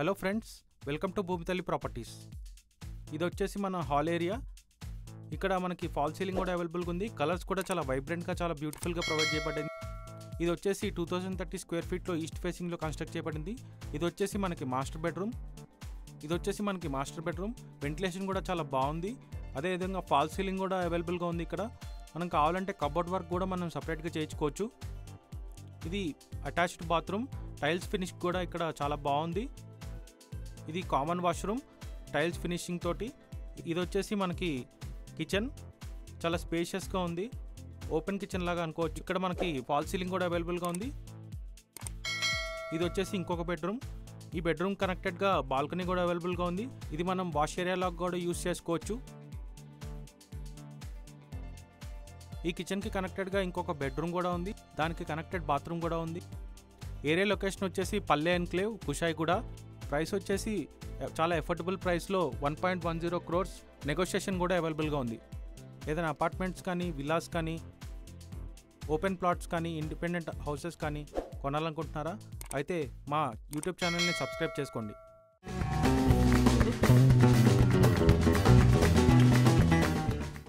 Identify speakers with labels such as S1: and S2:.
S1: Hello friends, welcome to Bhoomithalli properties. ఇది వచ్చేసి మన హాల్ ఏరియా. ఇక్కడ మనకి ఫాల్ సీలింగ్ కూడా అవైలబుల్గా ఉంది. కలర్స్ కూడా చాలా వైబ్రెంట్గా, చాలా బ్యూటిఫుల్గా ప్రొవైడ్ చేయబడింది. ఇది వచ్చేసి 2030 స్క్వేర్ ఫీట్లో ఈస్ట్ ఫేసింగ్లో కన్స్ట్రక్ట్ చేయబడింది. ఇది వచ్చేసి మనకి మాస్టర్ బెడ్రూమ్. వెంటిలేషన్ కూడా చాలా బాగుంది. అదేవిధంగా ఫాల్ సీలింగ్ కూడా అవైలబుల్గా ఉంది. ఇక్కడ మనం కావాలంటే కబోర్డ్ వర్క్ కూడా మనం సపరేట్గా చేయించుకోవచ్చు. ఇది అటాచ్డ్ బాత్రూమ్, టైల్స్ ఫినిష్ కూడా ఇక్కడ చాలా బాగుంది. ఇది కామన్ వాష్రూమ్, టైల్స్ ఫినిషింగ్ తోటి. ఇది వచ్చేసి మనకి కిచెన్, చాలా స్పేషియస్గా ఉంది. ఓపెన్ కిచెన్ లాగా అనుకోవచ్చు. ఇక్కడ మనకి ఫాల్ సీలింగ్ కూడా అవైలబుల్గా ఉంది. ఇది వచ్చేసి ఇంకొక బెడ్రూమ్. ఈ బెడ్రూమ్ కనెక్టెడ్గా బాల్కనీ కూడా అవైలబుల్గా ఉంది. ఇది మనం వాష్ ఏరియా లాగా కూడా యూస్ చేసుకోవచ్చు. ఈ కిచెన్కి కనెక్టెడ్గా ఇంకొక బెడ్రూమ్ కూడా ఉంది. దానికి కనెక్టెడ్ బాత్రూమ్ కూడా ఉంది. ఏరియా లొకేషన్ వచ్చేసి పల్లె ఎన్క్లేవ్, కుషాయిగూడ. ప్రైస్ వచ్చేసి చాలా ఎఫోర్డబుల్ ప్రైస్లో 1.10 crores. నెగోషియేషన్ కూడా అవైలబుల్గా ఉంది. ఏదైనా అపార్ట్మెంట్స్ కానీ, విల్లాస్ కానీ, ఓపెన్ ప్లాట్స్ కానీ, ఇండిపెండెంట్ హౌసెస్ కానీ కొనాలనుకుంటున్నారా? అయితే మా యూట్యూబ్ ఛానల్ని సబ్స్క్రైబ్ చేసుకోండి.